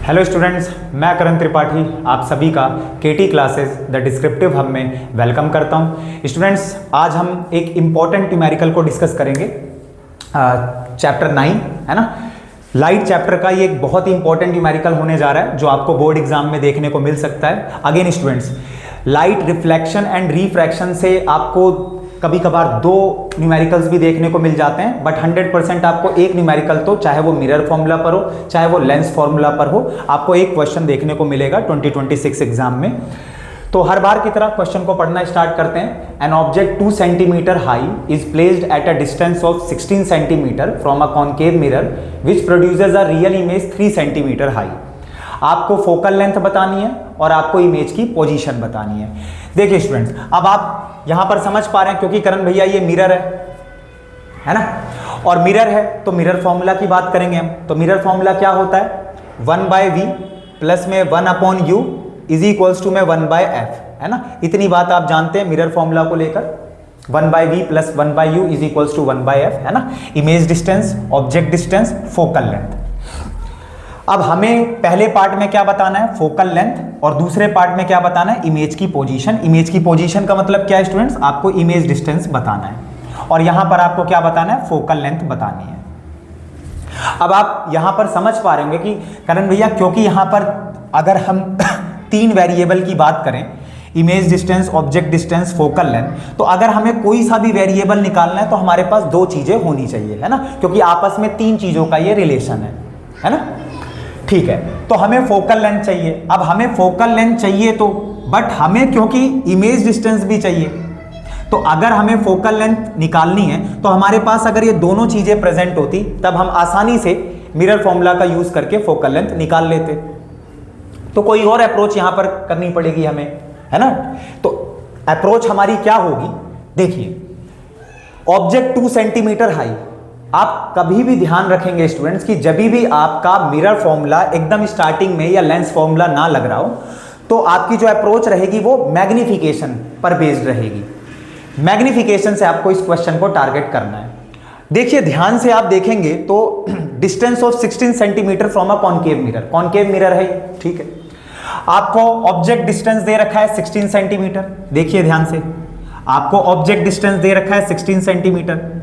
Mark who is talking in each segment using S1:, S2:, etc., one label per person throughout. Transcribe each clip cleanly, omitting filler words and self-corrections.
S1: Hello students, मैं करण त्रिपाठी आप सभी का केटी क्लासेस द डिस्क्रिप्टिव हब में वेलकम करता हूं। स्टूडेंट्स, आज हम एक इम्पॉर्टेंट न्यूमेरिकल को डिस्कस करेंगे। चैप्टर 9 है ना, लाइट चैप्टर का ये एक बहुत ही इंपॉर्टेंट न्यूमेरिकल होने जा रहा है जो आपको बोर्ड एग्जाम में देखने को मिल सकता है। Again students, light reflection and refraction से आपको कभी कभार दो न्यूमेरिकल्स भी देखने को मिल जाते हैं, बट 100% आपको एक न्यूमेरिकल तो चाहे वो मिरर फॉर्मूला पर हो चाहे वो लेंस फॉर्मूला पर हो, आपको एक क्वेश्चन देखने को मिलेगा 2026 एग्जाम में। तो हर बार की तरह क्वेश्चन को पढ़ना स्टार्ट करते हैं। An object 2 centimetre high is placed at a distance of 16 centimetre from a concave mirror which produces a real image 3 centimetre high. आपको फोकल लेंथ बतानी है और आपको इमेज की पोजीशन बतानी है। देखिए स्टूडेंट्स, अब आप यहां पर समझ पा रहे हैं क्योंकि करण भैया ये मिरर है ना, और मिरर है तो मिरर फॉर्मूला की बात करेंगे हम। तो मिरर फॉर्मूला क्या होता है, 1/v प्लस में 1/u इज इक्वल्स टू में 1/f, है ना। इतनी बात आप जानते हैं मिरर फॉर्मूला को लेकर, 1/v plus 1/u is equals to 1/f, है ना। Image distance, object distance, focal length. अब हमें पहले पार्ट में क्या बताना है, फोकल लेंथ, और दूसरे पार्ट में क्या बताना है, इमेज की पोजीशन। इमेज की पोजीशन का मतलब क्या है स्टूडेंट्स, आपको इमेज डिस्टेंस बताना है, और यहां पर आपको क्या बताना है, फोकल लेंथ बतानी है। अब आप यहां पर समझ पा रहे होंगे कि करण भैया क्योंकि यहां पर अगर हम 3 वेरिएबल की बात करें, image distance, object distance, focal length, तो अगर हमें कोई सा भी वेरिएबल निकालना है तो हमारे पास 2 चीजें होनी चाहिए, है ना, क्योंकि आपस में 3 चीजों का ये रिलेशन है ना। ठीक है, तो हमें फोकल लेंथ चाहिए। अब हमें फोकल लेंथ चाहिए तो, बट हमें क्योंकि इमेज डिस्टेंस भी चाहिए, तो अगर हमें फोकल लेंथ निकालनी है तो हमारे पास अगर ये दोनों चीजें प्रेजेंट होती तब हम आसानी से मिरर फॉर्मूला का यूज करके फोकल लेंथ निकाल लेते। तो कोई और अप्रोच यहां पर करनी पड़ेगी हमें, है ना। तो अप्रोच हमारी क्या होगी, देखिए, ऑब्जेक्ट 2 सेंटीमीटर हाई। आप कभी भी ध्यान रखेंगे स्टूडेंट्स कि जब भी आपका मिरर फॉर्मूला एकदम स्टार्टिंग में या लेंस फॉर्मूला ना लग रहा हो तो आपकी जो अप्रोच रहेगी वो मैग्निफिकेशन पर बेस्ड रहेगी। मैग्निफिकेशन से आपको इस क्वेश्चन को टारगेट करना है। देखिए ध्यान से आप देखेंगे तो distance of 16 centimetre from a concave mirror, concave mirror है, ठीक है। आपको ऑब्जेक्ट डिस्टेंस दे रखा है 16 सेंटीमीटर। देखिए ध्यान से, आपको ऑब्जेक्ट डिस्टेंस दे रखा है 16 सेंटीमीटर,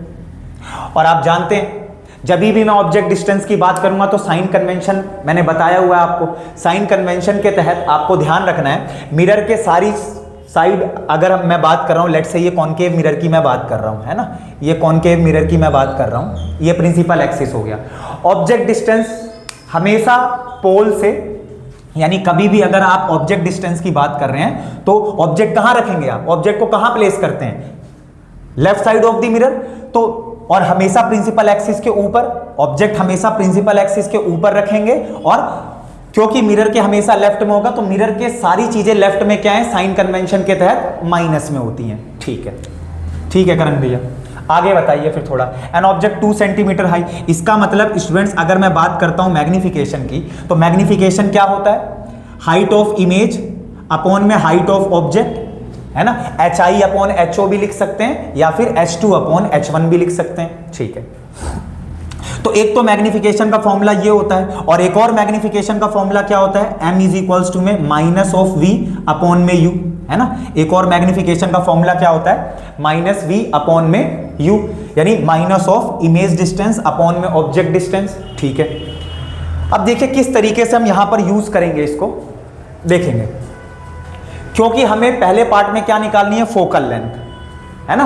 S1: और आप जानते हैं जब भी मैं ऑब्जेक्ट डिस्टेंस की बात करूंगा तो साइन कन्वेंशन मैंने बताया हुआ है आपको। साइन कन्वेंशन के तहत आपको ध्यान रखना है, मिरर के सारी साइड, अगर मैं बात कर रहा हूं, लेट्स से ये कॉनकेव मिरर की मैं बात कर रहा हूं, है ना, ये कॉनकेव मिरर की मैं बात कर रहा हूं, ये प्रिंसिपल एक्सिस हो गया। ऑब्जेक्ट डिस्टेंस हमेशा पोल से, यानी कभी भी अगर आप ऑब्जेक्ट डिस्टेंस की बात कर रहे हैं तो ऑब्जेक्ट कहां रखेंगे, आप ऑब्जेक्ट को कहां प्लेस करते हैं, left side of the mirror. तो और हमेशा प्रिंसिपल एक्सिस के ऊपर, ऑब्जेक्ट हमेशा प्रिंसिपल एक्सिस के ऊपर रखेंगे, और क्योंकि मिरर के हमेशा लेफ्ट में होगा तो मिरर के सारी चीजें लेफ्ट में क्या है, साइन कन्वेंशन के तहत माइनस में होती हैं। ठीक है, ठीक है करण भैया, आगे बताइए फिर थोड़ा। एन ऑब्जेक्ट 2 सेंटीमीटर हाई, इसका मतलब स्टूडेंट्स अगर मैं बात करता हूं मैग्निफिकेशन की, तो मैग्निफिकेशन क्या होता है, हाइट ऑफ इमेज अपॉन में हाइट ऑफ ऑब्जेक्ट, है ना। HI/HO भी लिख सकते हैं या फिर H2/H1 भी लिख सकते हैं, ठीक है। तो एक तो मैग्निफिकेशन का फॉर्मूला ये होता है, और एक और मैग्निफिकेशन का फॉर्मूला क्या होता है, M इज इक्वल्स टू में माइनस ऑफ V अपॉन में U, है ना। एक और मैग्निफिकेशन का फॉर्मूला क्या होता है, माइनस V अपॉन में U, यानी minus of image distance upon में ऑब्जेक्ट डिस्टेंस, ठीक है। अब देखिए किस तरीके से हम यहां पर यूज करेंगे, इसको देखेंगे, क्योंकि हमें पहले पार्ट में क्या निकालनी है, फोकल लेंथ, है ना।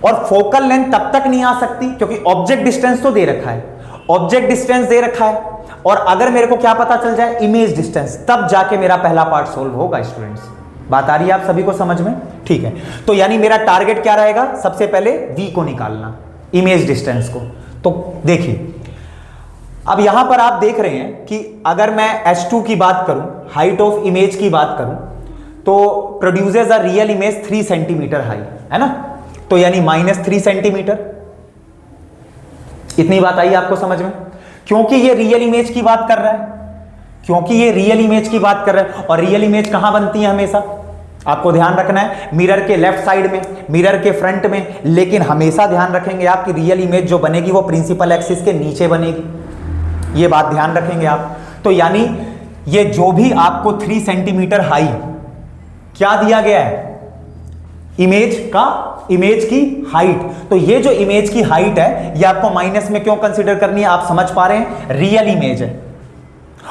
S1: और फोकल लेंथ तब तक नहीं आ सकती क्योंकि ऑब्जेक्ट डिस्टेंस तो दे रखा है, ऑब्जेक्ट डिस्टेंस दे रखा है, और अगर मेरे को क्या पता चल जाए, इमेज डिस्टेंस, तब जाके मेरा पहला पार्ट सोल्व होगा। स्टूडेंट्स बात आ रही है आप सभी को समझ में, ठीक है। तो यानी मेरा टारगेट क्या रहेगा, सबसे पहले V को निकालना, इमेज डिस्टेंस को। तो देखिए अब यहां पर आप देख रहे हैं कि अगर मैं H2 की बात करूं, हाइट ऑफ इमेज की बात करूं, तो produces a real image 3 centimetre high, है ना, तो यानी -3 सेंटीमीटर। इतनी बात आई आपको समझ में, क्योंकि ये रियल इमेज की बात कर रहा है, क्योंकि ये रियल इमेज की बात कर रहा है, और रियल इमेज कहां बनती है हमेशा, आपको ध्यान रखना है, मिरर के लेफ्ट साइड में, मिरर के फ्रंट में, लेकिन हमेशा ध्यान रखेंगे आपकी रियल इमेज जो बनेगी वो प्रिंसिपल एक्सिस के नीचे बनेगी, ये बात ध्यान रखेंगे आप। तो यानी ये जो भी आपको 3 सेंटीमीटर हाई क्या दिया गया है, इमेज की हाइट, तो ये जो इमेज की हाइट है ये आपको माइनस में क्यों कंसीडर करनी है, आप समझ पा रहे हैं, रियल इमेज है।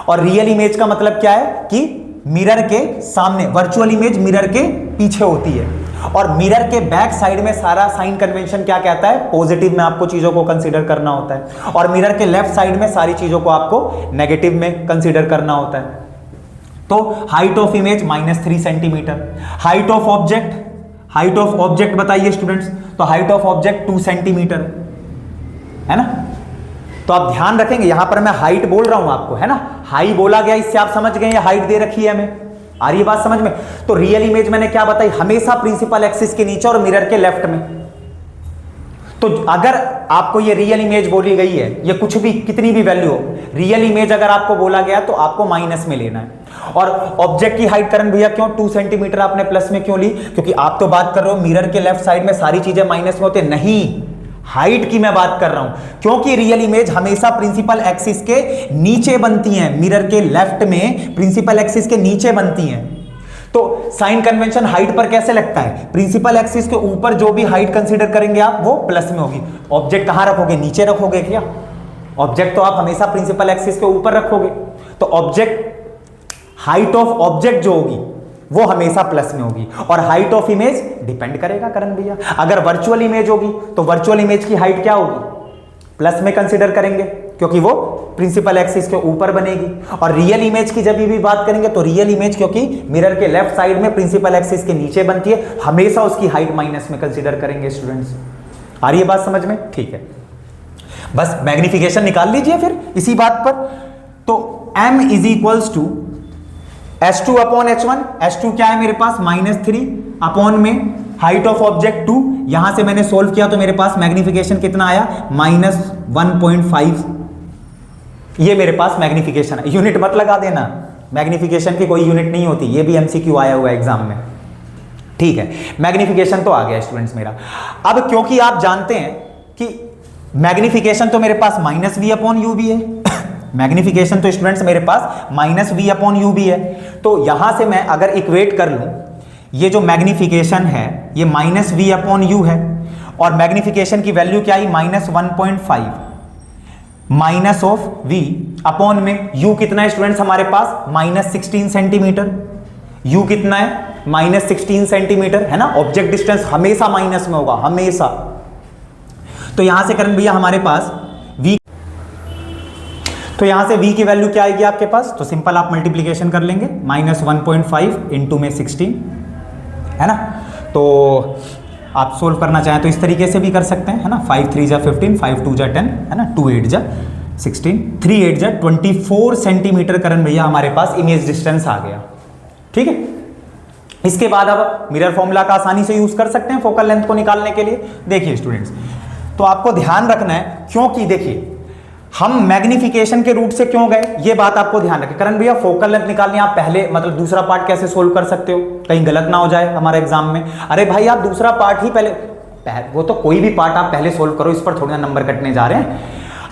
S1: और रियल इमेज का मतलब क्या है कि मिरर के सामने, वर्चुअल इमेज मिरर के पीछे होती है, और मिरर के बैक साइड में सारा साइन कन्वेंशन क्या कहता है, पॉजिटिव में आपको चीजों को कंसीडर करना होता है, और मिरर के लेफ्ट साइड में सारी चीजों को आपको नेगेटिव में कंसीडर करना होता है। तो height of image -3 centimetre, height of object बताइए स्टूडेंट्स, तो हाइट ऑफ ऑब्जेक्ट 2 सेंटीमीटर है ना। तो आप ध्यान रखेंगे, यहां पर मैं हाइट बोल रहा हूं आपको, है ना, हाई बोला गया, इससे आप समझ गए ये हाइट दे रखी है हमें, आ रही है बात समझ में। तो रियल इमेज मैंने क्या बताई, हमेशा प्रिंसिपल एक्सिस के नीचे और मिरर के लेफ्ट में। तो अगर आपको ये रियल इमेज बोली गई है, ये कुछ भी कितनी भी वैल्यू हो, रियल इमेज अगर आपको बोला गया तो आपको माइनस में लेना है। और ऑब्जेक्ट की हाइट करण भैया क्यों 2 सेंटीमीटर आपने प्लस में क्यों ली, क्योंकि आप तो बात कर रहे हो मिरर के लेफ्ट साइड में सारी चीजें माइनस में होते, नहीं, हाइट की मैं बात कर रहा हूं, क्योंकि रियल इमेज हमेशा प्रिंसिपल एक्सिस के नीचे बनती हैं, मिरर के लेफ्ट में प्रिंसिपल एक्सिस के नीचे बनती हैं। तो साइन कन्वेंशन हाइट पर कैसे लगता है, प्रिंसिपल एक्सिस के ऊपर जो भी हाइट कंसीडर करेंगे आप वो प्लस में होगी। ऑब्जेक्ट कहां रखोगे, नीचे रखोगे क्या, ऑब्जेक्ट तो आप हमेशा प्रिंसिपल एक्सिस के ऊपर रखोगे, तो ऑब्जेक्ट हाइट ऑफ ऑब्जेक्ट जो होगी वो हमेशा प्लस में होगी, और हाइट ऑफ इमेज डिपेंड करेगा करण भैया, अगर वर्चुअल इमेज होगी तो वर्चुअल इमेज की हाइट क्या होगी, प्लस में कंसीडर करेंगे, क्योंकि वो प्रिंसिपल एक्सिस के ऊपर बनेगी। और रियल इमेज की जब भी बात करेंगे तो रियल इमेज क्योंकि मिरर के लेफ्ट साइड में प्रिंसिपल एक्सिस के नीचे बनती है, हमेशा उसकी हाइट माइनस में कंसीडर करेंगे स्टूडेंट्स। आ रही है बात समझ में, ठीक है, बस मैग्निफिकेशन निकाल लीजिए फिर इसी बात पर। तो m is equals to h2 upon h1, h2 क्या है मेरे पास -3 अपॉन में हाइट ऑफ ऑब्जेक्ट 2, यहां से मैंने सोल्व किया तो मेरे पास मैग्निफिकेशन कितना आया, -1.5, ये मेरे पास मैग्निफिकेशन है। यूनिट मत लगा देना, मैग्निफिकेशन की कोई यूनिट नहीं होती, ये भी एमसीक्यू आया हुआ है एग्जाम में, ठीक है। मैग्निफिकेशन तो आ गया स्टूडेंट्स मेरा। अब क्योंकि आप जानते हैं कि मैग्निफिकेशन तो मेरे पास -v अपॉन u भी है, मैग्निफिकेशन तो स्टूडेंट्स मेरे पास -v अपॉन u भी है, तो यहां से मैं अगर इक्वेट कर लूं, ये जो मैग्निफिकेशन है ये -v अपॉन u है, और मैग्निफिकेशन की वैल्यू क्या आई, -1.5 माइनस ऑफ v अपॉन में u कितना है स्टूडेंट्स हमारे पास, -16 सेंटीमीटर, u कितना है, -16 सेंटीमीटर, है ना। ऑब्जेक्ट डिस्टेंस हमेशा माइनस में होगा, हमेशा। तो यहां से करण भैया हमारे पास v, तो यहां से v की वैल्यू क्या आएगी आपके पास, तो सिंपल आप मल्टीप्लीकेशन कर लेंगे, -1.5 इंटू में 16, है ना। तो आप सोल्व करना चाहें तो इस तरीके से भी कर सकते हैं, है ना, 5 3 जा 15, 5 2 जा 10, है ना, 2 8 जा 16, 3 8 जा 24 सेंटीमीटर करण भैया हमारे पास इमेज डिस्टेंस आ गया, ठीक है। इसके बाद अब मिरर फॉर्मूला का आसानी से यूज कर सकते हैं फोकल लेंथ को निकालने के लिए। देखिए स्टूडेंट्स, तो आपको ध्यान रखना है, क्योंकि देखिए हम मैग्निफिकेशन के रूट से क्यों गए, ये बात आपको ध्यान रखें। करण भैया फोकल लेंथ निकालनी, आप पहले मतलब दूसरा पार्ट कैसे सोल्व कर सकते हो, कहीं गलत ना हो जाए हमारे एग्जाम में। अरे भाई आप दूसरा पार्ट ही पहले, वो तो कोई भी पार्ट आप पहले सोल्व करो, इस पर थोड़ा नंबर कटने जा रहे हैं।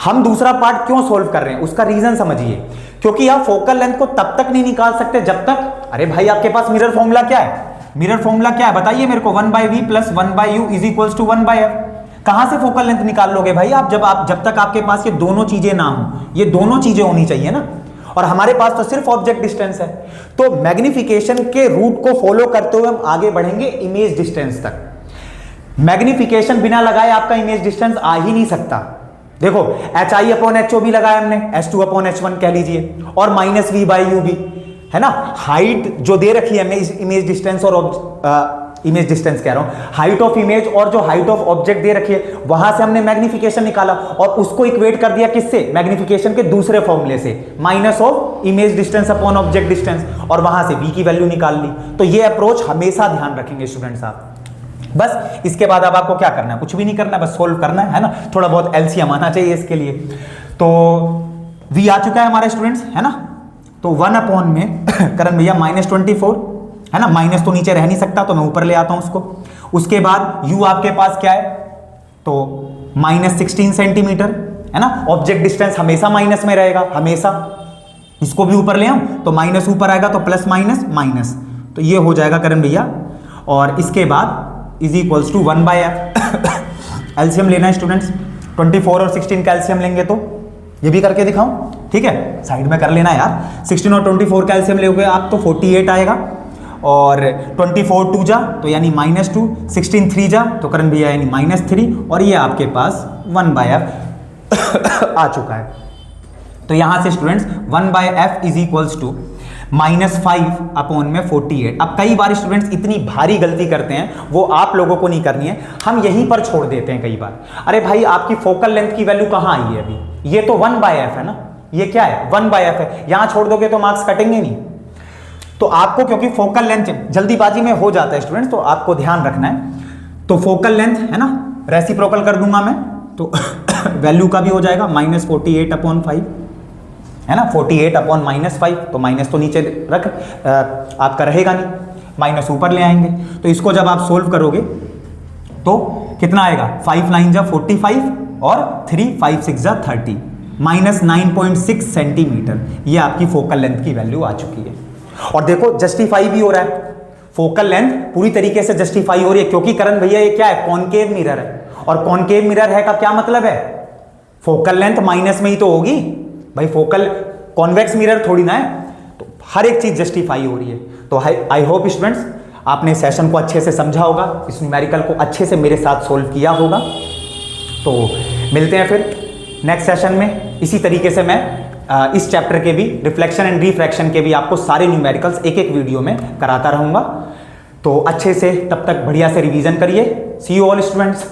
S1: हम दूसरा पार्ट क्यों सोल्व कर रहे हैं, उसका रीजन समझिए, क्योंकि आप फोकल लेंथ को तब तक नहीं निकाल सकते जब तक, अरे भाई आपके पास मिरर फॉर्मूला क्या है, मिरर फॉर्मूला क्या है बताइए मेरे को, 1/v + 1/u is equals to 1/f। कहां से फोकल लेंथ निकाल लोगे भाई आप, जब तक आपके पास ये दोनों चीजें ना हो, ये दोनों चीजें होनी चाहिए ना, और हमारे पास तो सिर्फ ऑब्जेक्ट डिस्टेंस है। तो मैग्निफिकेशन के रूट को फॉलो करते हुए हम आगे बढ़ेंगे इमेज डिस्टेंस तक। मैग्निफिकेशन बिना लगाए आपका इमेज डिस्टेंस आ ही नहीं सकता। देखो HI अपॉन HO भी लगाया हमने, H2 अपॉन H1 कह लीजिए, और -v/u भी, है ना। हाइट जो दे रखी है हमें इमेज डिस्टेंस और इमेज डिस्टेंस कह रहा हूं, हाइट ऑफ इमेज और जो हाइट ऑफ ऑब्जेक्ट दे रखी है, वहां से हमने मैग्निफिकेशन निकाला और उसको इक्वेट कर दिया किससे, मैग्निफिकेशन के दूसरे फॉर्मूले से, minus of image distance upon object distance, और वहां से v की वैल्यू निकाल ली। तो ये अप्रोच हमेशा ध्यान रखेंगे स्टूडेंट्स आप। बस इसके बाद अब आपको क्या करना है, कुछ भी नहीं करना, बस सोल्व करना है ना। थोड़ा बहुत एलसीएम आना चाहिए इसके लिए। तो v आ चुका है हमारे स्टूडेंट्स, है ना। तो 1 अपॉन में करण भैया -24, है ना, माइनस तो नीचे रह नहीं सकता तो मैं ऊपर ले आता हूं उसको। उसके बाद u आपके पास क्या है, तो -16 सेंटीमीटर, है ना। ऑब्जेक्ट डिस्टेंस हमेशा माइनस में रहेगा, हमेशा, इसको भी ऊपर ले आऊं तो माइनस ऊपर आएगा तो प्लस माइनस माइनस, तो ये हो जाएगा करण भैया। और इसके बाद is equals to 1/f। LCM लेना है स्टूडेंट्स, 24 और 16 का एलसीएम लेंगे तो ये भी करके दिखाऊं, ठीक है, साइड में कर लेना यार। 16 और 24 का एलसीएम लोगे आप तो 48 आएगा, और 24 2 जा तो यानी -2, 16 3 जा तो करण भैया यानी -3, और ये आपके पास 1/f आ चुका है। तो यहां से students 1/f is equals to -5 upon में 48। अब कई बार स्टूडेंट्स इतनी भारी गलती करते हैं, वो आप लोगों को नहीं करनी है, हम यहीं पर छोड़ देते हैं कई बार। अरे भाई आपकी फोकल लेंथ की वैल्यू कहां आई है अभी, ये तो 1/f है ना, ये क्या है 1/f है, यहां छोड़ दोगे तो मार्क्स कटेंगे नहीं। तो आपको क्योंकि फोकल लेंथ जल्दीबाजी में हो जाता है स्टूडेंट्स, तो आपको ध्यान रखना है। तो फोकल लेंथ है ना, रेसिप्रोकल कर दूंगा मैं तो वैल्यू का भी हो जाएगा -48 अपॉन 5, है ना, 48 अपॉन -5, तो माइनस तो नीचे रख आपका रहेगा नहीं, माइनस ऊपर ले आएंगे। तो इसको जब आप सोल्व करोगे तो कितना आएगा, 5 9 जा 45 और 3 5 6 जा 30, -9.6 सेंटीमीटर, ये आपकी फोकल लेंथ की वैल्यू आ चुकी है। और देखो जस्टिफाई भी हो रहा है, फोकल लेंथ पूरी तरीके से जस्टिफाई हो रही है, क्योंकि करण भैया ये क्या है, कॉनकेव मिरर है, और कॉनकेव मिरर है का क्या मतलब है, फोकल लेंथ माइनस में ही तो होगी भाई, फोकल कॉन्वेक्स मिरर थोड़ी ना है, तो हर एक चीज जस्टिफाई हो रही है। तो आई होप स्टूडेंट्स आपने सेशन को अच्छे से समझा होगा, इस न्यूमेरिकल को अच्छे से मेरे साथ सोल्व किया होगा। तो मिलते हैं फिर नेक्स्ट सेशन में, इसी तरीके से मैं इस चैप्टर के भी रिफ्लेक्शन एंड रिफ्रैक्शन के भी आपको सारे न्यूमेरिकल्स एक एक वीडियो में कराता रहूंगा। तो अच्छे से तब तक बढ़िया से रिवीजन करिए। सी यू ऑल स्टूडेंट्स।